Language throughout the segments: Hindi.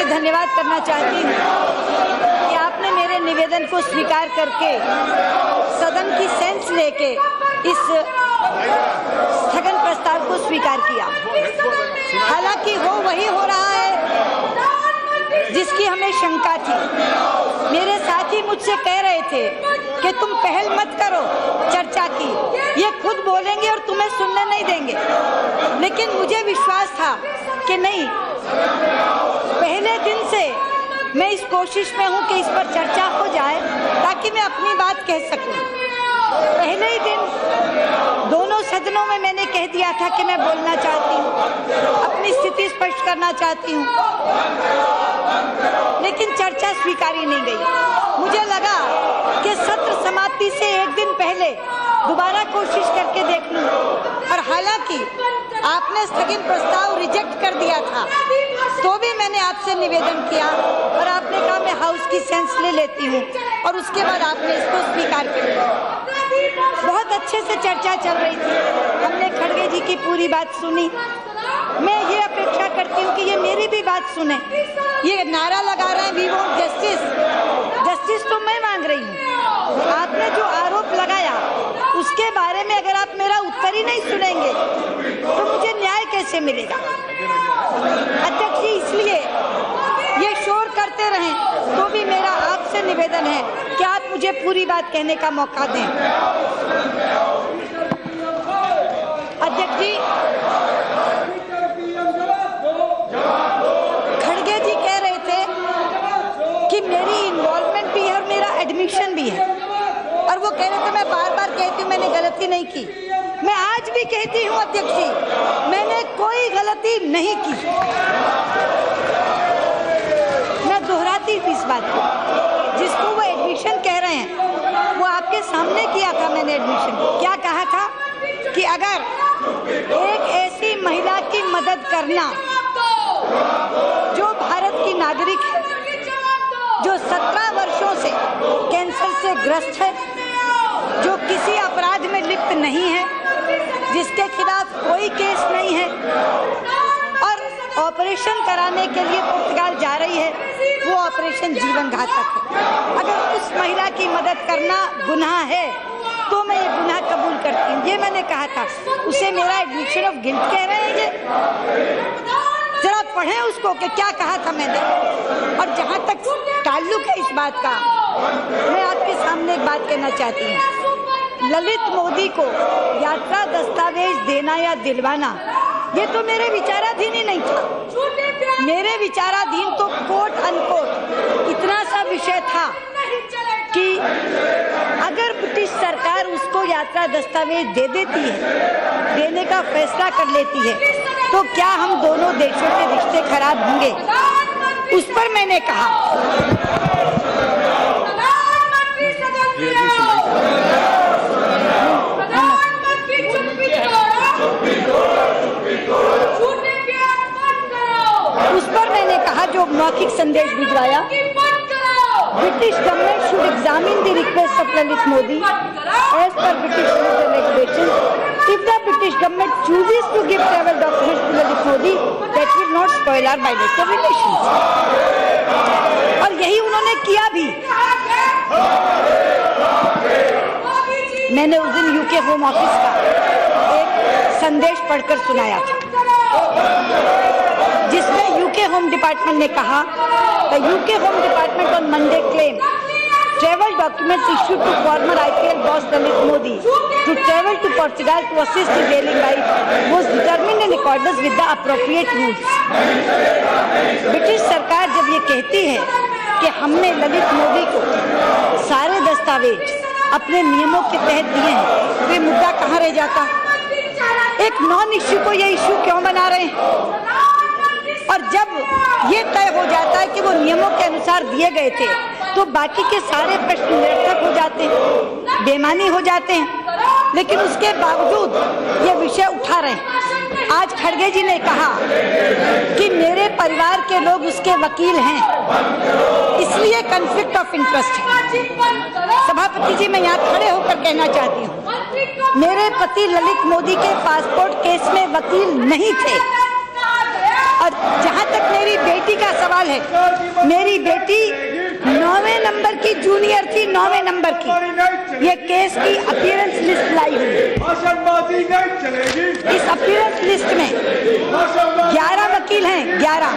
कि धन्यवाद करना चाहती हूँ कि आपने मेरे निवेदन को स्वीकार करके सदन की सेंस लेके इस स्थगन प्रस्ताव को स्वीकार किया। हालांकि वो वही हो रहा है जिसकी हमें शंका थी। मेरे साथी मुझसे कह रहे थे कि तुम पहल मत करो चर्चा की, ये खुद बोलेंगे और तुम्हें सुनने नहीं देंगे। लेकिन मुझे विश्वास था कि नहीं, पहले दिन से मैं इस कोशिश में हूं कि इस पर चर्चा हो जाए ताकि मैं अपनी बात कह सकूं। पहले ही दिन दोनों सदनों में मैंने कह दिया था कि मैं बोलना चाहती हूँ, अपनी स्थिति स्पष्ट करना चाहती हूँ, लेकिन चर्चा स्वीकारी नहीं गई। मुझे लगा कि सत्र समाप्ति से एक दिन पहले दोबारा कोशिश करके देख लूं, और हालांकि आपने स्थगन प्रस्ताव रिजेक्ट कर दिया था तो भी मैंने आपसे निवेदन किया और आपने कहा मैं हाउस की सेंस ले लेती हूँ, और उसके बाद आपने इसको स्वीकार कर लिया। बहुत अच्छे से चर्चा चल रही थी, हमने खड़गे जी की पूरी बात सुनी। मैं ये अपेक्षा करती हूँ कि ये मेरी भी बात सुने। ये नारा लगा रहे हैं वी वांट जस्टिस, जस्टिस तो मैं मांग रही हूँ। आपने जो आरोप लगाया उसके बारे में अगर आप मेरा उत्तर ही नहीं सुनेंगे तो मुझे न्याय कैसे मिलेगा? अध्यक्ष जी, इसलिए ये शोर करते रहें तो भी मेरा आपसे निवेदन है कि आप मुझे पूरी बात कहने का मौका दें। अध्यक्ष जी, खड़गे जी कह रहे थे कि मेरी इन्वॉल्वमेंट भी है और मेरा एडमिशन भी है, और वो कह रहे थे मैं बार बार कहती हूँ मैंने गलती नहीं की। मैं आज भी कहती हूँ अध्यक्ष जी, मैंने कोई गलती नहीं की। मैं दोहराती थी इस बात को। जिसको वो एडमिशन कह रहे हैं वो आपके सामने किया था मैंने एडमिशन। क्या कहा था कि अगर एक ऐसी महिला की मदद करना जो भारत की नागरिक है, जो 17 वर्षों से कैंसर से ग्रस्त है, जो किसी अपराध में लिप्त नहीं है, जिसके खिलाफ कोई केस नहीं है और ऑपरेशन कराने के लिए पुर्तगाल जा रही है, वो ऑपरेशन जीवन घातक है। अगर उस महिला की मदद करना गुनाह है तो मैं ये गुनाह कबूल करती हूँ। ये मैंने कहा था। उसे मेरा एडमिशन ऑफ गिल्ट कह रहे हैं ये। जरा पढ़ें उसको कि क्या कहा था मैंने। और जहाँ तक ताल्लुक है इस बात का, मैं आपके सामने एक बात कहना चाहती हूँ। ललित मोदी को यात्रा दस्तावेज देना या दिलवाना ये तो मेरे विचाराधीन ही नहीं था। मेरे विचाराधीन तो कोट अनकोट इतना सा विषय था कि अगर ब्रिटिश सरकार उसको यात्रा दस्तावेज दे देती है, देने का फैसला कर लेती है, तो क्या हम दोनों देशों के रिश्ते खराब होंगे? उस पर मैंने कहा जो मौखिक संदेश भिजवाया, British government should examine the request of Lalit Modi as per British regulation. If the British government chooses to give travel documents to Lalit Modi, that will not spoil our bilateral relations. और यही उन्होंने किया भी। मैंने उस दिन यूके होम ऑफिस का एक संदेश पढ़कर सुनाया था जिसमें यूके होम डिपार्टमेंट ने कहा, the UK home department on Monday claim travel documents issued to former IPL boss Lalit Modi to travel to Portugal to assist in whaling life was determined in accordance with the appropriate rules. British सरकार जब ये कहती है कि हमने ललित मोदी को सारे दस्तावेज अपने नियमों के तहत दिए हैं, तो ये मुद्दा कहाँ रह जाता? एक नॉन इश्यू को ये इश्यू क्यों बना रहे हैं? और जब ये तय हो जाता है कि वो नियमों के अनुसार दिए गए थे, तो बाकी के सारे प्रश्न निरर्थक हो जाते हैं, बेमानी हो जाते हैं। लेकिन उसके बावजूद ये विषय उठा रहे हैं। आज खड़गे जी ने कहा कि मेरे परिवार के लोग उसके वकील हैं, इसलिए कॉन्फ्लिक्ट ऑफ इंटरेस्ट है। सभापति जी, मैं यहाँ खड़े होकर कहना चाहती हूँ, मेरे पति ललित मोदी के पासपोर्ट केस में वकील नहीं थे, और जहाँ तक मेरी बेटी का सवाल है, मेरी बेटी 9वें नंबर की जूनियर थी, 9वें नंबर की। ये केस की अपीयरेंस लिस्ट लाई हुई। इस अपीयरेंस लिस्ट में 11 वकील हैं, 11।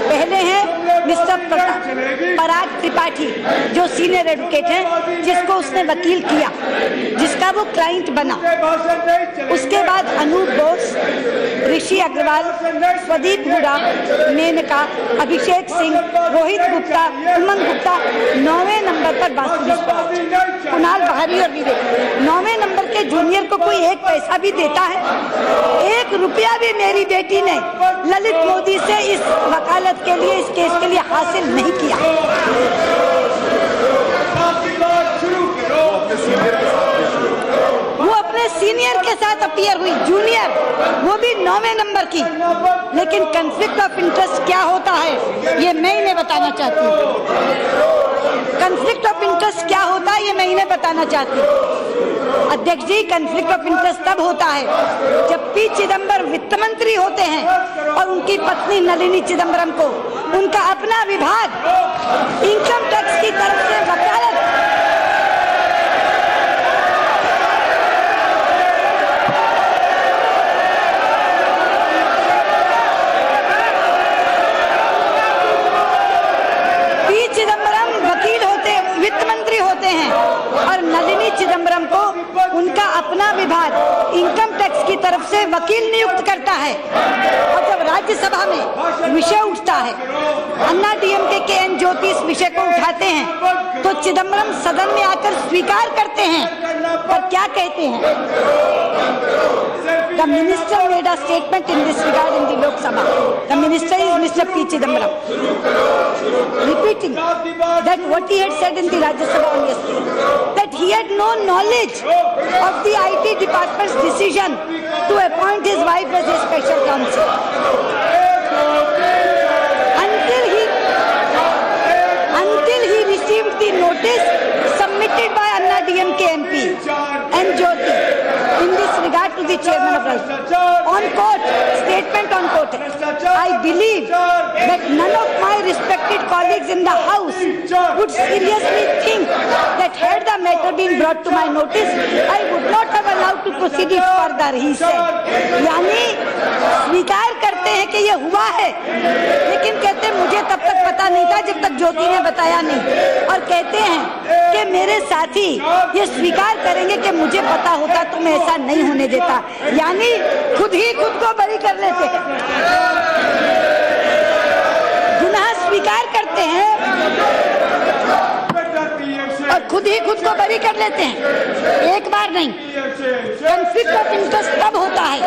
पहले हैं मिस्टर पराग त्रिपाठी, जो सीनियर एडवोकेट हैं, जिसको उसने वकील किया, जिसका वो क्लाइंट बना। उसके बाद अनूप बोस, ऋषि अग्रवाल, स्वदीप हुडा, मेनका, अभिषेक सिंह, रोहित गुप्ता, उमंग गुप्ता 9वें नंबर पर बांसुरी, कुणाल बहारी और विवेक। 9वें नंबर के जूनियर को कोई एक पैसा भी देता है? 1 रुपया भी मेरी बेटी ने ललित मोदी से इस वकालत के लिए, इस केस के लिए हासिल नहीं किया। वो अपने सीनियर के साथ अपीयर हुई, जूनियर, वो भी 9वें नंबर की। लेकिन कॉन्फ्लिक्ट ऑफ इंटरेस्ट क्या होता है, ये मैं इन्हें बताना चाहती हूँ। कॉन्फ्लिक्ट ऑफ इंटरेस्ट क्या होता है, ये मैं इन्हें बताना चाहती हूँ। अध्यक्ष जी, कॉन्फ्लिक्ट ऑफ इंटरेस्ट तब होता है जब पी चिदम्बरम वित्त मंत्री होते हैं और उनकी पत्नी नलिनी चिदम्बरम को उनका अपना विभाग इनकम टैक्स की तरफ से वकालत वित्त मंत्री होते हैं और नलिनी चिदम्बरम को उनका अपना विभाग इनकम टैक्स की तरफ से वकील नियुक्त करता है। और जब राज्यसभा में विषय उठता है, अन्ना डीएमके के एन ज्योति इस विषय को उठाते हैं, तो चिदम्बरम सदन में आकर स्वीकार करते हैं। पर क्या कहते हैं? The minister made a statement in this regard in the Lok Sabha. The minister is Mr. P. Chidambaram, repeating that what he had said in the Rajya Sabha on yesterday, that he had no knowledge of the IT department's decision to appoint his wife as a special counsel until he received the notice submitted by Anna DMK MP and Jyoti in this regard to the chairman of Rajya on court, statement on court. I believe that none of my respected colleagues in the house would seriously think that had the matter been brought to my notice, I would not have allowed to proceed it further, he said. यानी स्वीकार करते हैं कि ये हुआ है, लेकिन कहते हैं मुझे तब तक पता नहीं था जब तक ज्योति ने बताया नहीं। और कहते हैं कि मेरे साथी ये स्वीकार करेंगे कि मुझे पता होता तो मैं ऐसा नहीं होने देता। यानी खुद ही खुद को बरी कर लेते हैं, गुनाह स्वीकार करते हैं और खुद ही खुद को बरी कर लेते हैं। एक बार नहीं। कॉन्फ्लिक्ट ऑफ इंटरेस्ट तब होता है,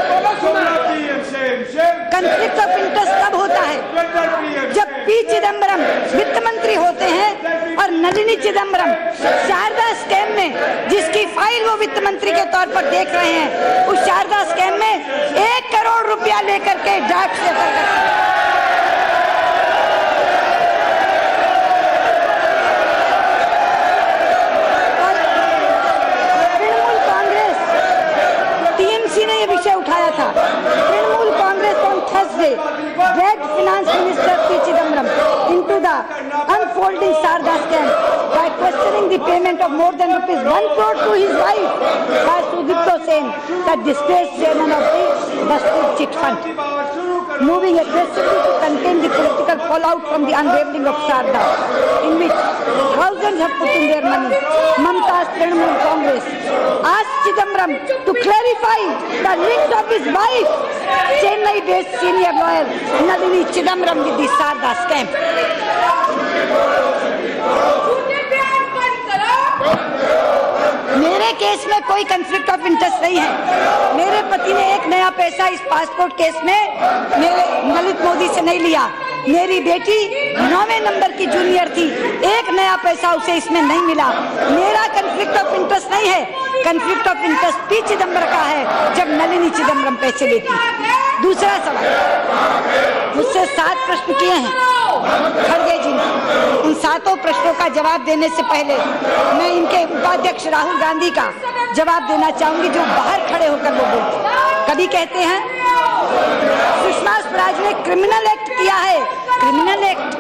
कॉन्फ्लिक्ट ऑफ इंटरेस्ट तब होता है जब पी चिदम्बरम वित्त मंत्री होते हैं और नलिनी चिदम्बरम शारदा स्कैम में, जिसकी फाइल वो वित्त मंत्री के तौर पर देख रहे हैं, उस शारदा स्कैम में 1 करोड़ रुपया लेकर के डाक से उठाया था। Trinamool Congress on Thursday dragged Finance Minister P. Chidambaram into the unfolding Sarda scam by questioning the payment of more than ₹1 crore to his wife by Sudipto Sen, the disgraced chairman of the Bastur Chit Fund, moving aggressively to contain the political fallout from the unraveling of Sarda, in which thousands have put in their money. Mamta's Trinamool Congress asked Chidambaram to clarify the links of his wife, Chennai-based senior lawyer Nalini Chidambaram, with the Sarda scam. मेरे केस में कोई कॉन्फ्लिक्ट ऑफ इंटरेस्ट नहीं है। मेरे पति ने एक नया पैसा इस पासपोर्ट केस में मेरे ललित मोदी से नहीं लिया। मेरी बेटी 9वें नंबर की जूनियर थी, एक नया पैसा उसे इसमें नहीं मिला। मेरा कॉन्फ्लिक्ट ऑफ इंटरेस्ट नहीं है, conflict of interest P Chidambaram का है जब नलिनी चिदम्बरम पैसे लेती। दूसरा सवाल, मुझसे 7 प्रश्न किए हैं खड़गे जी ने। उन 7 प्रश्नों का जवाब देने से पहले मैं इनके उपाध्यक्ष राहुल गांधी का जवाब देना चाहूंगी, जो बाहर खड़े होकर वो बोलते। कभी कहते हैं सुषमा स्वराज ने क्रिमिनल एक्ट किया क्या है, क्रिमिनल एक्ट।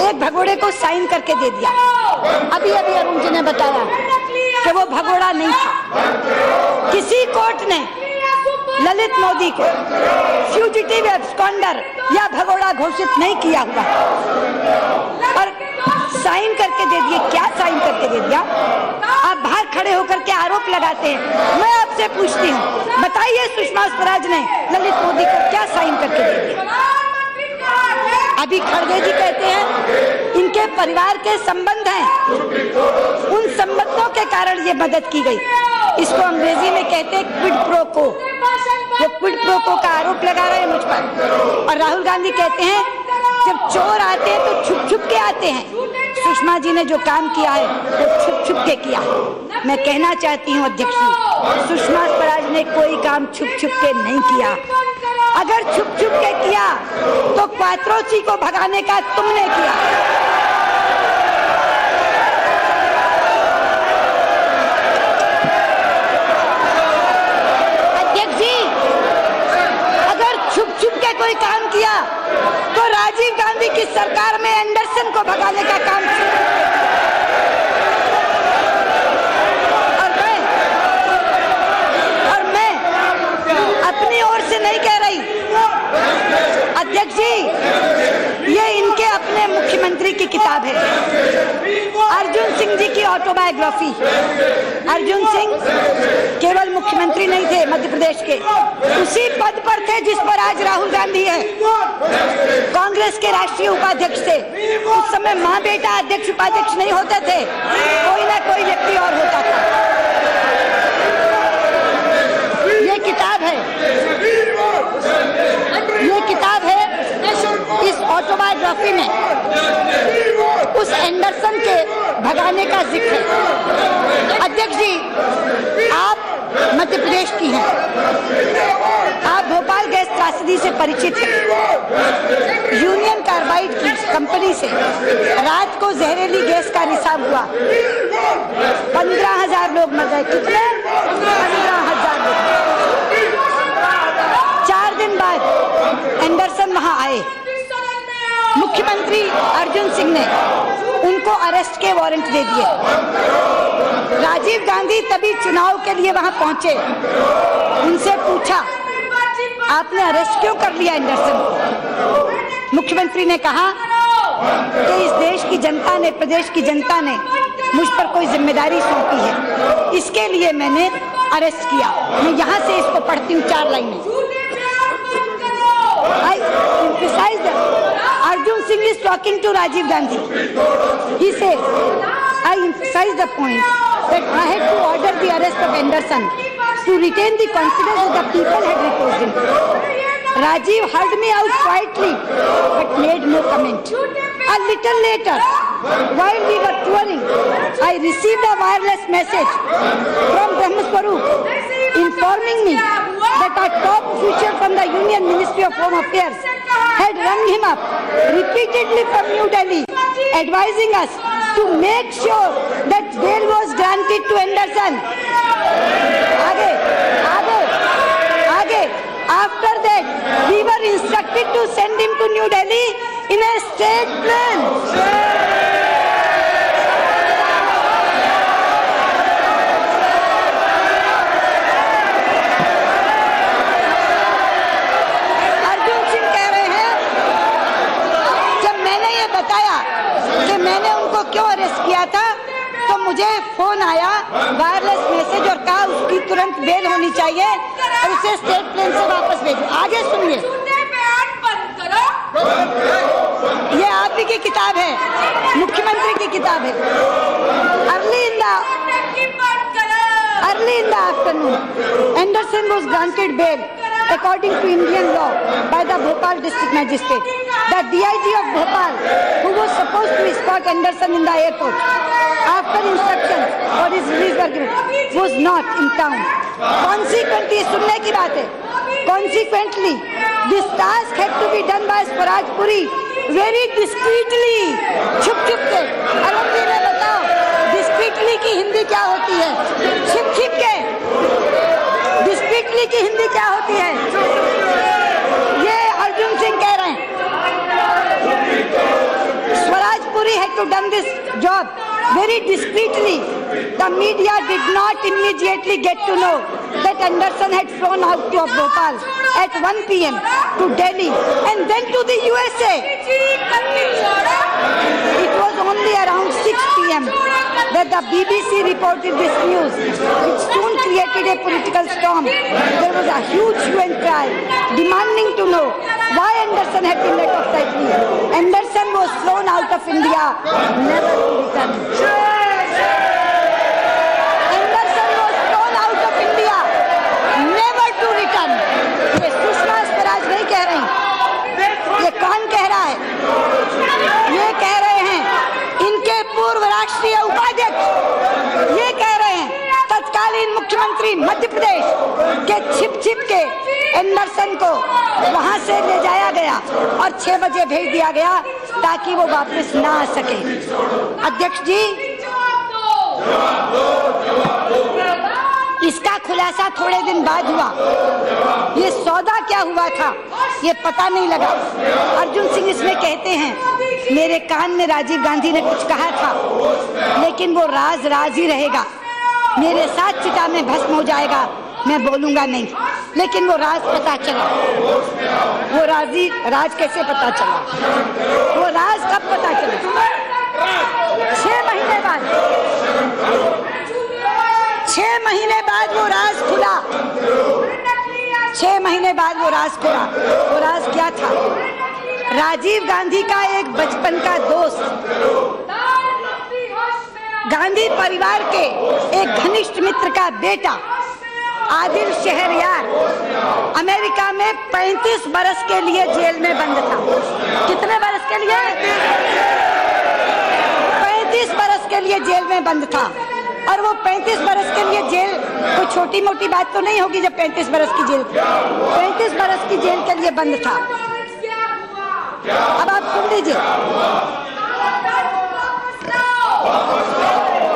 एक भगोड़े को साइन करके दे दिया। अभी अभी अरुण जी ने बताया कि वो भगोड़ा नहीं था। किसी कोर्ट ने ललित मोदी को फ्यूजिटिव एब्सकॉन्डर या भगोड़ा घोषित नहीं किया हुआ और साइन करके दे दिए। क्या साइन करके दे दिया? आप बाहर खड़े होकर के आरोप लगाते हैं। मैं आपसे पूछती हूँ, बताइए सुषमा स्वराज ने ललित मोदी को क्या साइन करके दे दिया? अभी खड़गे जी कहते हैं इनके परिवार के संबंध हैं, उन संबंधों के कारण ये मदद की गई। इसको अंग्रेजी में कहते हैं क्विड प्रो को। वो क्विड प्रो को का आरोप लगा रहे हैं मुझ पर। और राहुल गांधी कहते हैं जब चोर आते हैं तो छुप छुप के आते हैं। सुषमा जी ने जो काम किया है वो छुप छुप के किया है। मैं कहना चाहती हूँ अध्यक्ष जी, सुषमा स्वराज ने कोई काम छुप छुप के नहीं किया। अगर छुप छुप के किया तो क्वात्रोची को भगाने का तुमने किया। अध्यक्ष जी, अगर छुप छुप के कोई काम किया तो राजीव गांधी की सरकार में एंडरसन को भगाने का काम और मैं अपनी ओर से नहीं कह रही अध्यक्ष जी, ये इनके अपने मुख्यमंत्री की किताब है, अर्जुन सिंह जी की ऑटोबायोग्राफी। अर्जुन सिंह केवल मुख्यमंत्री नहीं थे मध्य प्रदेश के, उसी पद पर थे जिस पर आज राहुल गांधी है। कांग्रेस के राष्ट्रीय उपाध्यक्ष थे। उस समय माँ बेटा अध्यक्ष उपाध्यक्ष नहीं होते थे, कोई ना कोई व्यक्ति और होता था। ये किताब है, ये किताब है। इस ऑटोबायोग्राफी में उस एंडरसन के भगाने का जिक्र है। अध्यक्ष जी, आप मध्य प्रदेश की हैं, आप भोपाल गैस त्रासदी से परिचित हैं। यूनियन कार्बाइड की कंपनी से रात को जहरीली गैस का रिसाव हुआ, 15,000 लोग मर गए। कितने? 15,000 लोग। 4 दिन बाद एंडरसन वहां आए। मुख्यमंत्री अर्जुन सिंह ने उनको अरेस्ट के वारंट दे दिए। राजीव गांधी तभी चुनाव के लिए वहां पहुंचे। उनसे पूछा आपने अरेस्ट क्यों कर लिया एंडरसन को? मुख्यमंत्री ने कहा कि इस देश की जनता ने, प्रदेश की जनता ने मुझ पर कोई जिम्मेदारी सौंपी है, इसके लिए मैंने अरेस्ट किया। मैं यहाँ से इसको पढ़ती हूँ 4 लाइनें। I emphasize that Arjun Singh is talking to Rajiv Gandhi. He says, I emphasize the point that I had to order the arrest of Anderson to retain the confidence that the people had reposed in. Rajiv heard me out quietly but made no comment. A little later, while we were touring, I received a wireless message from Brahmaswarup informing me that a top official from the Union Ministry of Home Affairs had rung him up repeatedly from New Delhi, advising us to make sure that bail was granted to Anderson. आगे, after that, we were instructed to send him to New Delhi in a state plane. मैंने उनको क्यों अरेस्ट किया था तो मुझे फोन आया, वायरलेस मैसेज, और कहा उसकी तुरंत बेल होनी चाहिए और उसे स्टेट प्लेन से वापस भेजो। आगे सुनिए, ये आप ही की किताब है, मुख्यमंत्री की किताब है। Early in the afternoon Anderson was granted bail according to Indian law by the Bhopal district magistrate. The DIG of Bhopal, who was supposed to escort Anderson in the airport after instructions for his release were given, was not in town. Consequently, सुनने की बात है, consequently, this task had to be done by Swaraj Puri very discreetly, छुप छुप के। अरुण जी ने बताओ discreetly की हिंदी क्या होती है? छिप छिप के। discreetly की हिंदी क्या होती है? ये अर्जुन सिंह कह रहे हैं। Puri had to done this job very discreetly. The media did not immediately get to know that Anderson had flown out to Bhopal at 1 p.m. to Delhi and then to the USA. It was only around 6 p.m. that the BBC reported this news, which soon created a political storm. There was a huge UN trial demanding to know why Anderson had been let off lightly. Anderson was flown out of India, never to return. Anderson was flown out of India, never to return. ये सुषमा स्वराज नहीं कह रही, ये कौन कह रहा है? ये कह रहे हैं इनके पूर्व राष्ट्रीय उपाध्यक्ष, ये कह रहे हैं तत्कालीन मुख्यमंत्री मध्य प्रदेश के छिप के एंडरसन को वहां से ले जाया गया और 6 बजे भेज दिया गया ताकि वो वापस ना आ सके। अध्यक्ष जी, इसका खुलासा थोड़े दिन बाद हुआ। ये सौदा क्या हुआ था ये पता नहीं लगा। अर्जुन सिंह इसमें कहते हैं मेरे कान में राजीव गांधी ने कुछ कहा था, लेकिन वो राज राज ही रहेगा। मेरे साथ चिता में भस्म हो जाएगा, मैं बोलूंगा नहीं। लेकिन वो राज पता चला। वो राज कैसे पता चला? वो राज कब पता चला? 6 महीने बाद। 6 महीने बाद वो राज खुला। 6 महीने बाद वो राज खुला। वो राज क्या था? राजीव गांधी का एक बचपन का दोस्त, गांधी परिवार के एक घनिष्ठ मित्र का बेटा आदिल शहरयार अमेरिका में 35 बरस के लिए जेल में बंद था। कितने बरस के लिए? 35 बरस के लिए जेल में बंद था। और वो 35 बरस के लिए जेल कोई छोटी मोटी बात तो नहीं होगी जब 35 बरस की जेल, 35 बरस की जेल के लिए बंद था। अब आप सुन लीजिए,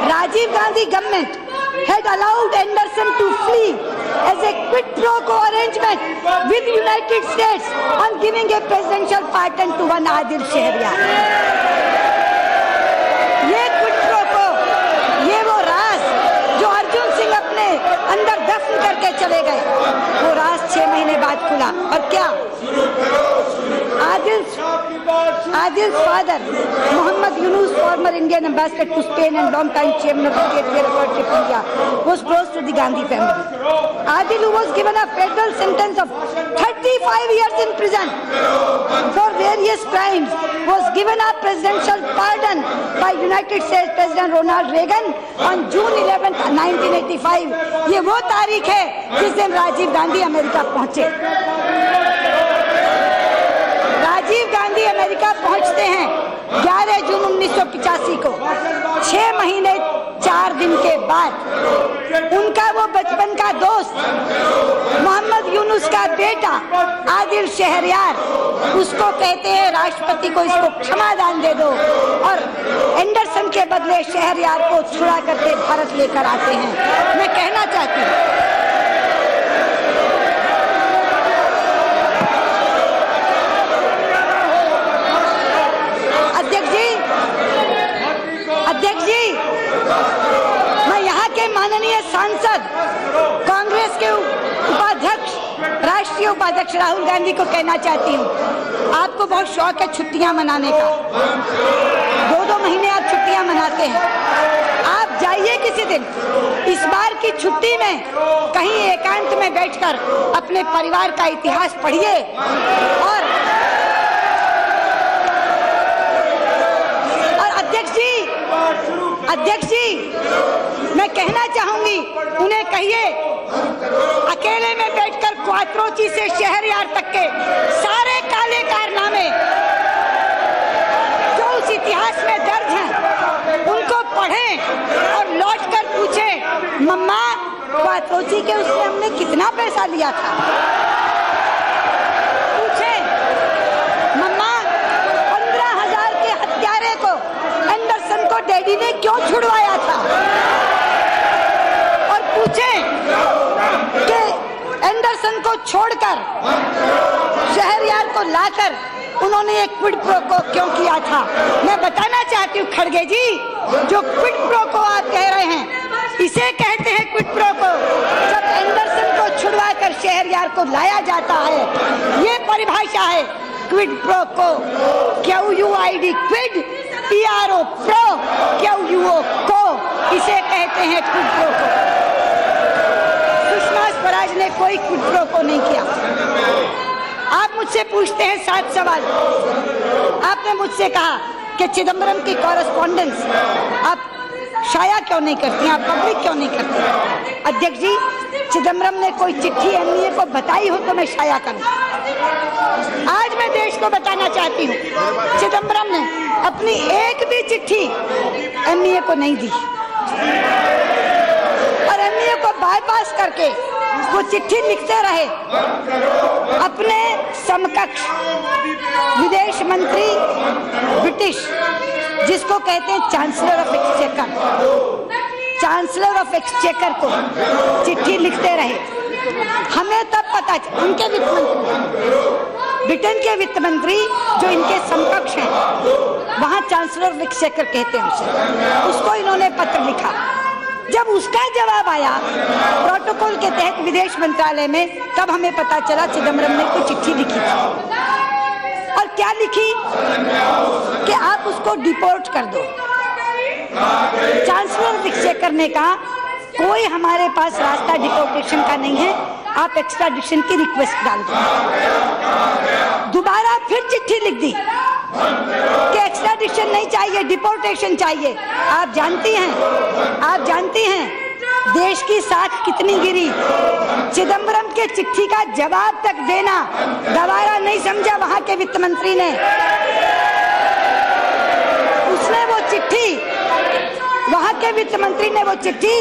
Rajiv Gandhi government had allowed Anderson to flee as a quid pro quo arrangement with United States on giving a presidential pardon to one Adil Shehryar. ये quid pro quo, ये वो राज जो अर्जुन सिंह अपने अंदर दफन करके चले गए, वो राज 6 महीने बाद खुला। और क्या? Adil's father, Muhammad Yunus, former Indian ambassador to Spain and long-time chairman of the State Bureau of India, was close to the Gandhi family. Adil, who was given a federal sentence of 35 years in prison for various crimes, was given a presidential pardon by United States President Ronald Reagan on June 11, 1985. ये वो तारीख है जिस दिन राजीव गांधी अमेरिका पहुंचे। राजीव गांधी अमेरिका पहुंचते हैं 11 जून 1985 को। 6 महीने 4 दिन के बाद उनका वो बचपन का दोस्त मोहम्मद यूनुस का बेटा आदिल शहरयार, उसको कहते हैं राष्ट्रपति को इसको क्षमादान दे दो, और एंडरसन के बदले शहरयार को छुड़ा करके भारत लेकर आते हैं। मैं कहना चाहती हूँ अध्यक्ष जी, मैं यहाँ के माननीय सांसद कांग्रेस के उपाध्यक्ष, राष्ट्रीय उपाध्यक्ष राहुल गांधी को कहना चाहती हूँ, आपको बहुत शौक है छुट्टियां मनाने का। 2-2 महीने आप छुट्टियां मनाते हैं। आप जाइए किसी दिन, इस बार की छुट्टी में कहीं एकांत में बैठकर अपने परिवार का इतिहास पढ़िए। और अध्यक्ष जी, मैं कहना चाहूंगी, उन्हें कहिए अकेले में बैठकर क्वात्रोची से शहरयार तक के सारे काले कारनामे जो उस इतिहास में दर्ज हैं उनको पढ़ें और लौटकर पूछें, मम्मा क्वात्रोची के उससे हमने कितना पैसा लिया था? पूछें, मम्मा 15,000 के हत्यारे को एंडरसन को डैडी ने क्यों छुड़वाया था? और पूछें कि एंडरसन को छोड़कर शहरयार को लाकर उन्होंने एक क्विड प्रो को क्यों किया था। मैं बताना चाहती हूँ खड़गे जी, जो क्विड प्रो को आप कह रहे हैं, इसे कहते हैं क्विड प्रो को। जब एंडरसन को छुड़वा कर शहरयार को लाया जाता है, ये परिभाषा है quid pro quo. QUID quid, PRO pro, QUO quo, इसे कहते हैं क्विड प्रो को। सुषमा स्वराज ने कोई क्विड प्रो को नहीं किया। आप मुझसे पूछते हैं 7 सवाल। आपने मुझसे कहा कि चिदम्बरम की कॉरेस्पॉन्डेंस आप शाया क्यों नहीं करती, आप पब्लिक क्यों नहीं करती। अध्यक्ष जी, चिदम्बरम ने कोई चिट्ठी एमईए को बताई हो तो मैं शाया करूं। आज मैं देश को बताना चाहती हूँ, चिदम्बरम ने अपनी एक भी चिट्ठी एमईए को नहीं दी और एमईए को बाईपास करके वो चिट्ठी लिखते रहे अपने समकक्ष विदेश मंत्री ब्रिटिश, जिसको कहते हैं chancellor of exchequer, chancellor of exchequer को चिट्ठी लिखते रहे। हमें तब पता, उनके वित्त मंत्री, ब्रिटेन के वित्त मंत्री जो इनके समकक्ष हैं, वहां चांसलर ऑफ एक्सचेकर कहते हैं उसे, उसको इन्होंने पत्र लिखा। जब उसका जवाब आया प्रोटोकॉल के तहत विदेश मंत्रालय में, तब हमें पता चला चिदम्बरम ने कोई चिट्ठी लिखी थी। और क्या लिखी कि आप उसको डिपोर्ट कर दो। चांसलर ऑफ एक्सचेकर ने कहा कोई हमारे पास रास्ता डिपोर्टेशन का नहीं है, आप एक्स्ट्राडिशन की रिक्वेस्ट डाल दो। दोबारा फिर चिट्ठी लिख दी कि एक्स्ट्राडिशन नहीं चाहिए, डिपोर्टेशन चाहिए। आप जानती हैं देश की साख कितनी गिरी। चिदम्बरम के चिट्ठी का जवाब तक देना गवारा नहीं समझा वहां के वित्त मंत्री ने। उसने वो चिट्ठी, वहां के वित्त मंत्री ने वो चिट्ठी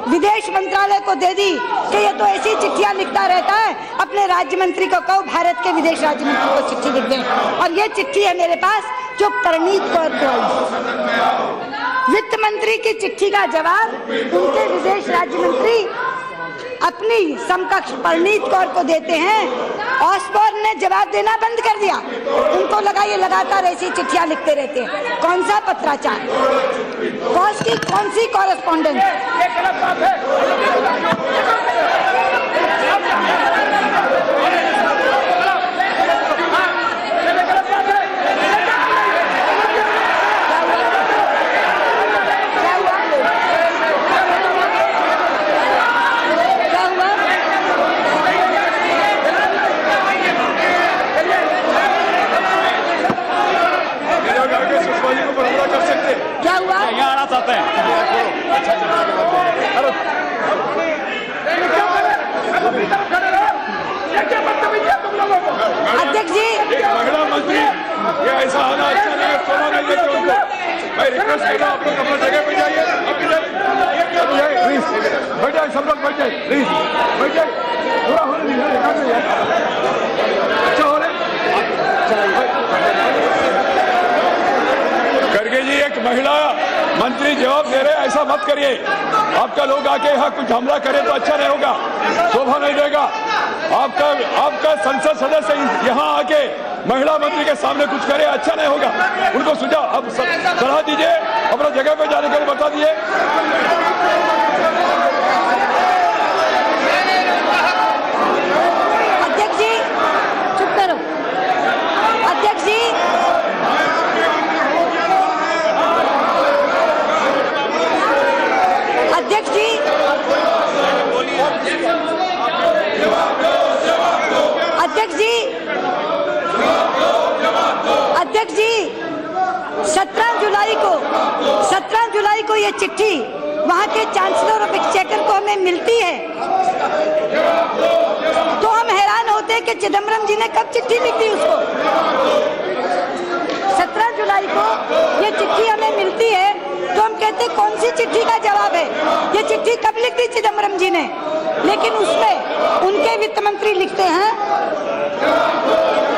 विदेश मंत्रालय को दे दी कि ये तो ऐसी चिट्ठियां लिखता रहता है, अपने राज्य मंत्री को कहो भारत के विदेश राज्य मंत्री को चिट्ठी लिख दें। और ये चिट्ठी है मेरे पास जो परनीत कौर को आई। वित्त मंत्री की चिट्ठी का जवाब उनके विदेश राज्य मंत्री अपनी समकक्ष परनीत कौर को देते हैं। ऑसबॉर्न ने जवाब देना बंद कर दिया, उनको लगा ये लगातार ऐसी चिट्ठियां लिखते रहते हैं। कौन सा पत्राचार, कौन सी कॉरेस्पॉन्डेंस। अध्यक्ष जी, महिला मंत्री ये ऐसा आना अच्छा नहीं है, सोना नहीं देते उनको। मैं रिक्वेस्ट कर रहा हूँ, आप लोग अपना जगह पे जाइए, प्लीज बैठ जाए, सब लोग बैठ जाए, प्लीज बैठ जाए। पूरा होने दीजिए, अच्छा हो रहे। खड़गे जी, एक महिला मंत्री जवाब दे रहे, ऐसा मत करिए। आपका लोग आके यहाँ कुछ हमला करे तो अच्छा नहीं होगा, शोभा नहीं देगा। आपका संसद सदस्य यहाँ आके महिला मंत्री के सामने कुछ करे, अच्छा नहीं होगा। उनको सुझाव अब सलाह दीजिए, अपना जगह पे जाने के लिए बता दिए। अध्यक्ष जी चुप करो। अध्यक्ष जी, अध्यक्ष जी, अध्यक्ष जी, अध्यक्ष जी, 17 जुलाई को ये चिट्ठी वहां के चांसलर ऑफ एक्सचेकर को हमें मिलती है, तो हम हैरान होते हैं कि चिदम्बरम जी ने कब चिट्ठी लिख दी उसको। 17 जुलाई को ये चिट्ठी हमें मिलती है तो हम कहते हैं कौन सी चिट्ठी का जवाब है, ये चिट्ठी कब लिख दी चिदम्बरम जी ने। लेकिन उसमें उनके वित्त मंत्री लिखते हैं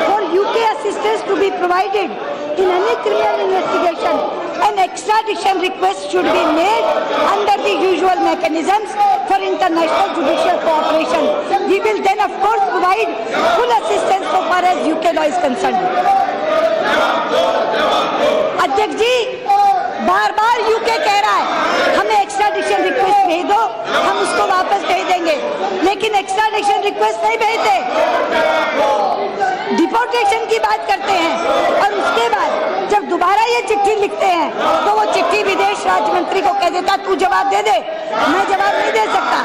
for UK assistance to be provided in any criminal investigation an extradition request should be made under the usual mechanisms for international judicial cooperation. We will then of course provide full assistance so far as UK law is concerned. अध्यक्ष जी बार बार यूके कह रहा है हमें एक्स्ट्राडिशन रिक्वेस्ट भेज दो, हम उसको वापस भेज देंगे, लेकिन एक्स्ट्राडिशन रिक्वेस्ट नहीं भेजते, डिपोर्टेशन की बात करते हैं। और उसके बाद जब दोबारा ये चिट्ठी लिखते हैं तो वो चिट्ठी विदेश राज्य मंत्री को कह देता तू जवाब दे दे, मैं जवाब नहीं दे सकता,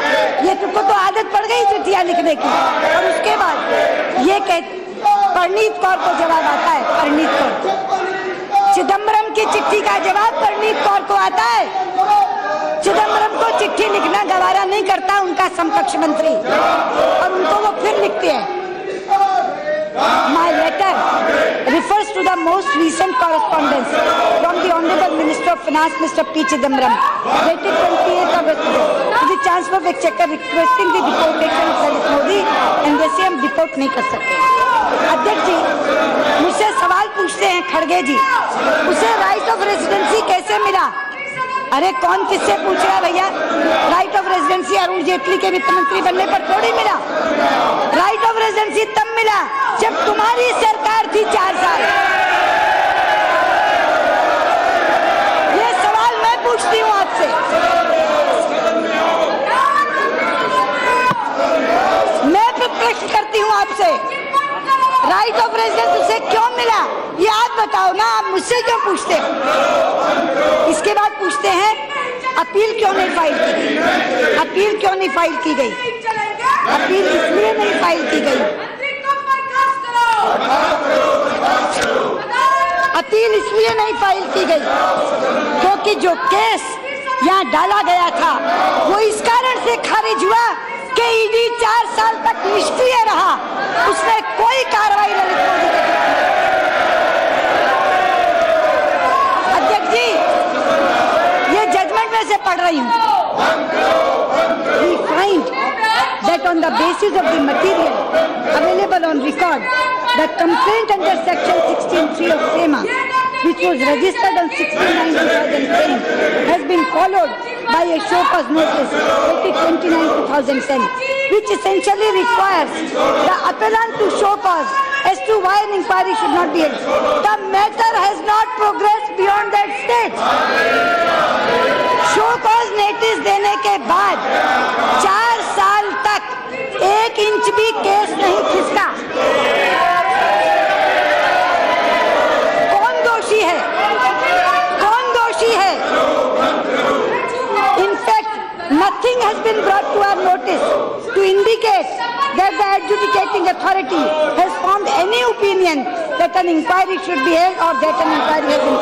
ये तुमको तो आदत पड़ गई चिट्ठियां लिखने की। और उसके बाद ये परनीत कौर को जवाब आता है, परनीत कौर, चिदम्बरम की चिट्ठी का जवाब परनीत कौर को आता है। चिदम्बरम को चिट्ठी लिखना गवारा नहीं करता उनका समकक्ष मंत्री, और उनको वो फिर लिखते हैं My letter refers to the most recent correspondence from the Honorable Minister of Finance, Mr. P. Chidambaram, dated 28th August to the Chancellor of Exchequer requesting the deportation of Lalit Modi, and जैसे हम डिपोर्ट नहीं कर सकते। अध्यक्ष जी मुझसे सवाल पूछते हैं खड़गे जी, उसे राइट ऑफ रेसिडेंसी कैसे मिला? अरे कौन किससे पूछ रहा है भैया? Right of residency Arun Jaitley के वित्त मंत्री बनने पर थोड़ी मिला। राइट ऑफ रेजिडेंसी तब मिला जब तुम्हारी सरकार थी 4 साल। ये सवाल मैं पूछती हूँ आपसे, मैं प्रश्न करती हूँ आपसे, राइट ऑफ रेजिडेंस उसे क्यों मिला ये आप बताओ ना, आप मुझसे क्यों पूछते हो? इसके बाद पूछते हैं अपील क्यों नहीं फाइल की गई? अपील क्यों नहीं फाइल की गई? अपील इसलिए नहीं फाइल की गई, अपील इसलिए नहीं फाइल की गई क्योंकि जो केस यहाँ डाला गया था वो इस कारण से खारिज हुआ कि ईडी 4 साल तक निष्क्रिय रहा, उसने कोई कार्रवाई ललित मोदी की। अध्यक्ष जी ये जजमेंट में से पढ़ रही हूँ। We find that on the basis of the material available on record, the complaint under section 16(3) of FEMA, which was registered on 16/9/2010, has been followed by a show cause notice dated 29/2010, which essentially requires the appellant to show cause as to why an inquiry should not be held. The matter has not progressed beyond that stage. Show cause notice देने के बाद 4 साल तक 1 इंच भी केस नहीं खिसका। कौन दोषी है? कौन दोषी है? In fact, nothing has been brought to our notice to indicate that the adjudicating authority has formed any opinion that an inquiry should be held or that an inquiry has been